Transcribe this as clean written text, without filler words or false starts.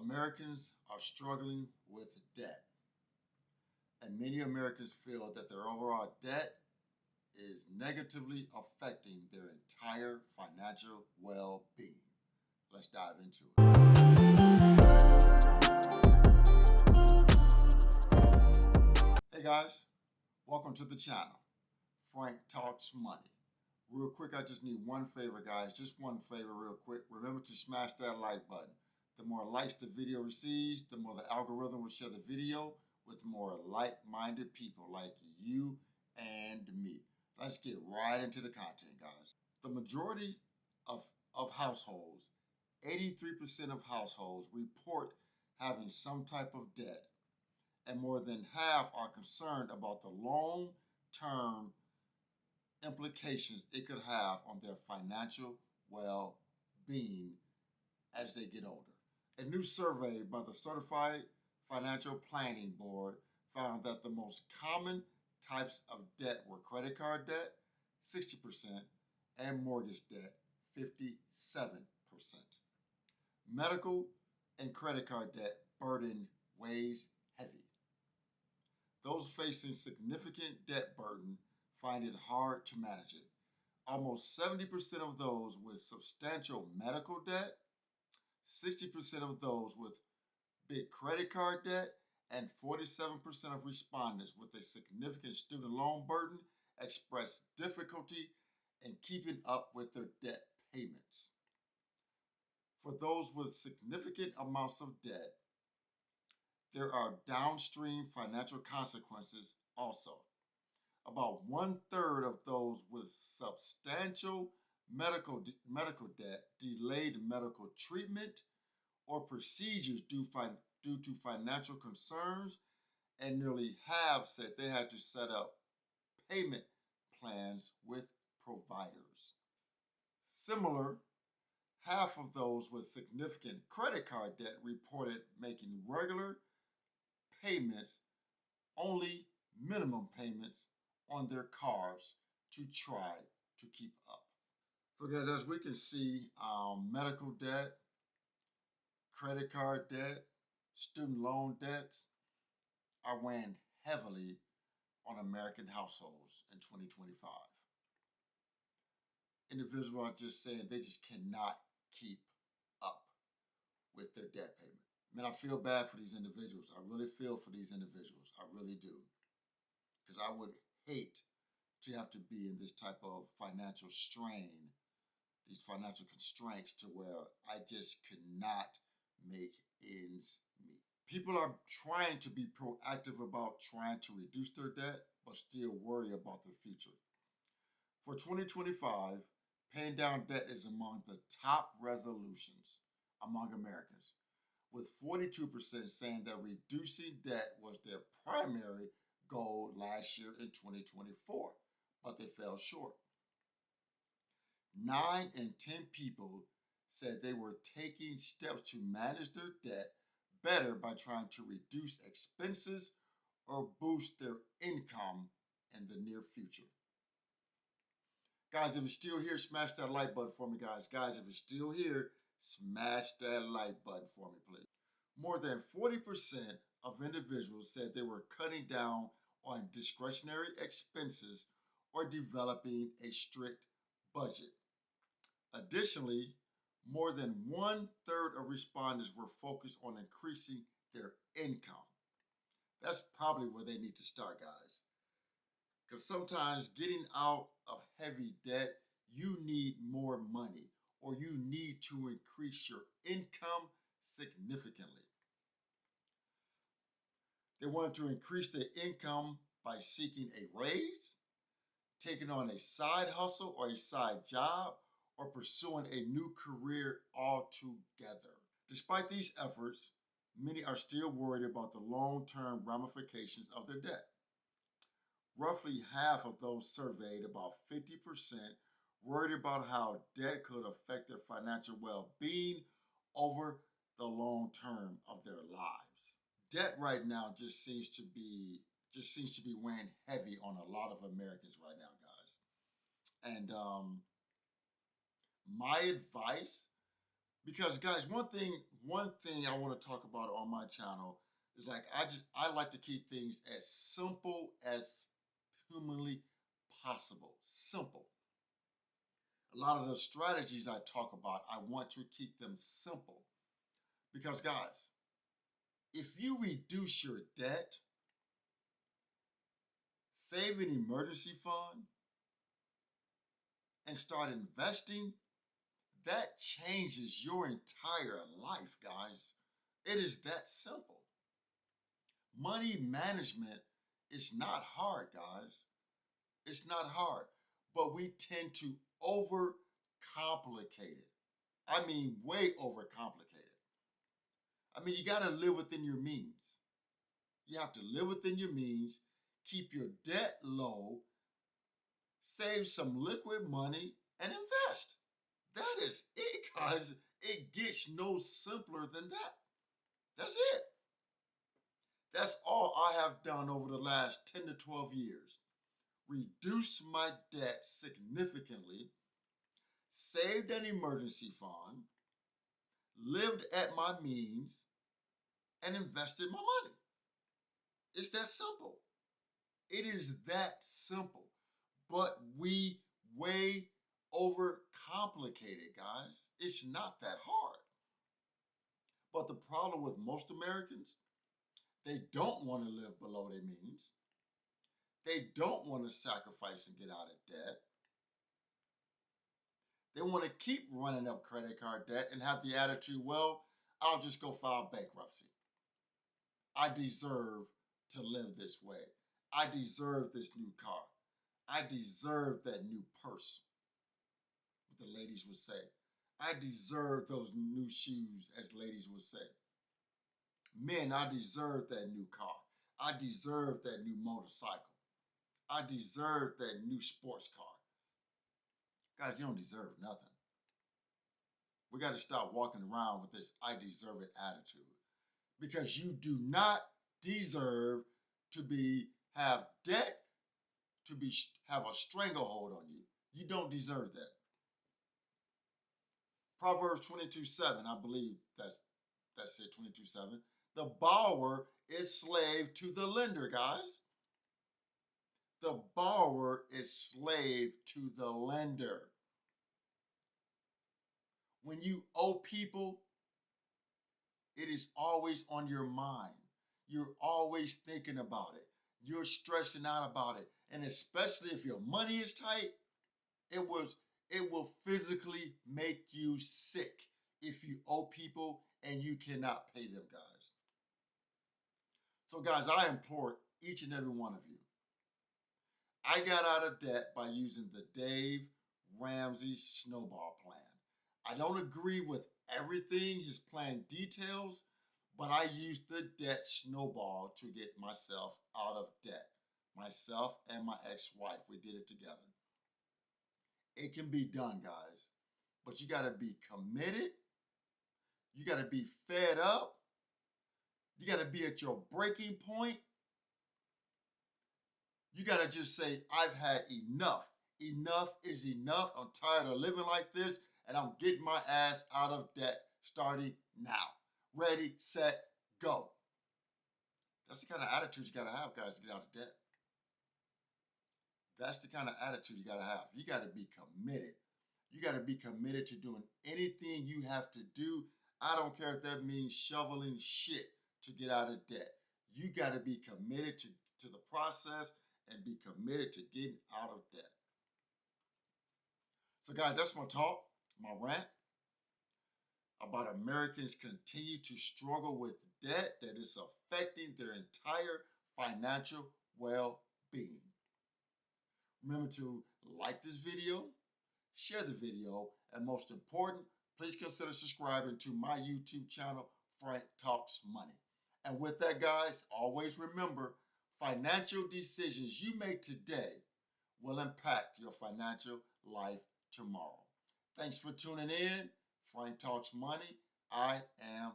Americans are struggling with debt, and many Americans feel that their overall debt is negatively affecting their entire financial well-being. Let's dive into it. Hey guys, welcome to the channel. Frank Talks Money. Real quick, I just need one favor, guys. Just one favor real quick. Remember to smash that like button. The more likes the video receives, the more the algorithm will share the video with more like-minded people like you and me. Let's get right into the content, guys. The majority of households, 83% of households, report having some type of debt, and more than half are concerned about the long-term implications it could have on their financial well-being as they get older. A new survey by the Certified Financial Planning Board found that the most common types of debt were credit card debt, 60%, and mortgage debt, 57%. Medical and credit card debt burden weighs heavy. Those facing significant debt burden find it hard to manage it. Almost 70% of those with substantial medical debt, 60% of those with big credit card debt, and 47% of respondents with a significant student loan burden express difficulty in keeping up with their debt payments. For those with significant amounts of debt, there are downstream financial consequences also. About 1/3 of those with substantial medical debt, delayed medical treatment, or procedures due to financial concerns, and nearly half said they had to set up payment plans with providers. Similar, half of those with significant credit card debt reported making regular payments, only minimum payments on their cards to try to keep up. So guys, as we can see, medical debt, credit card debt, student loan debts are weighing heavily on American households in 2025. Individuals are just saying they just cannot keep up with their debt payment. Man, I feel bad for these individuals. I really feel for these individuals. I really do. Because I would hate to have to be in this type of financial strain, these financial constraints to where I just could not make ends meet. People are trying to be proactive about trying to reduce their debt, but still worry about their future. For 2025, paying down debt is among the top resolutions among Americans, with 42% saying that reducing debt was their primary goal last year in 2024, but they fell short. 9 in 10 people said they were taking steps to manage their debt better by trying to reduce expenses or boost their income in the near future. Guys, if you're still here, smash that like button for me, guys. Guys, if you're still here, smash that like button for me, please. More than 40% of individuals said they were cutting down on discretionary expenses or developing a strict budget. Additionally, more than 1/3 of respondents were focused on increasing their income. That's probably where they need to start, guys. Because sometimes getting out of heavy debt, you need more money or you need to increase your income significantly. They wanted to increase their income by seeking a raise, taking on a side hustle or a side job, or pursuing a new career altogether. Despite these efforts, many are still worried about the long-term ramifications of their debt. Roughly half of those surveyed, about 50%, worried about how debt could affect their financial well-being over the long term of their lives. Debt right now just seems to be weighing heavy on a lot of Americans right now, guys. And my advice, Because guys, one thing I want to talk about on my channel is like I like to keep things as simple as humanly possible. Simple. A lot of the strategies I talk about, I want to keep them simple. Because guys, if you reduce your debt, save an emergency fund, and start investing, that changes your entire life, guys. It is that simple. Money management is not hard, guys. It's not hard, but we tend to overcomplicate it. I mean, way overcomplicate it. I mean, you got to live within your means. You have to live within your means, keep your debt low, save some liquid money, and invest. That is it, guys. It gets no simpler than that. That's it. That's all I have done over the last 10 to 12 years. Reduced my debt significantly, saved an emergency fund, lived at my means, and invested my money. It's that simple. It is that simple. But we way overcomplicate it, guys. It's not that hard. But the problem with most Americans, they don't want to live below their means. They don't want to sacrifice and get out of debt. They want to keep running up credit card debt and have the attitude, well, I'll just go file bankruptcy. I deserve to live this way. I deserve this new car. I deserve that new purse, what the ladies would say. I deserve those new shoes, as ladies would say. Men, I deserve that new car. I deserve that new motorcycle. I deserve that new sports car. Guys, you don't deserve nothing. We got to stop walking around with this I deserve it attitude. Because you do not deserve to have debt, have a stranglehold on you. You don't deserve that. Proverbs 22:7, I believe that's it, 22:7. The borrower is slave to the lender, guys. The borrower is slave to the lender. When you owe people, it is always on your mind. You're always thinking about it. You're stressing out about it. And especially if your money is tight, it will physically make you sick if you owe people and you cannot pay them, guys. So guys, I implore each and every one of you. I got out of debt by using the Dave Ramsey snowball plan. I don't agree with everything his plan details, but I used the debt snowball to get myself out of debt. Myself and my ex-wife, we did it together. It can be done, guys, but you got to be committed. You got to be fed up. You got to be at your breaking point. You got to just say, I've had enough. Enough is enough. I'm tired of living like this, and I'm getting my ass out of debt starting now. Ready, set, go. That's the kind of attitude you got to have, guys, to get out of debt. That's the kind of attitude you got to have. You got to be committed. You got to be committed to doing anything you have to do. I don't care if that means shoveling shit to get out of debt. You got to be committed to the process and be committed to getting out of debt. So guys, that's my talk, my rant about Americans continue to struggle with debt that is affecting their entire financial well-being. Remember to like this video, share the video, and most important, please consider subscribing to my YouTube channel, Frank Talks Money. And with that, guys, always remember, financial decisions you make today will impact your financial life tomorrow. Thanks for tuning in. Frank Talks Money. I am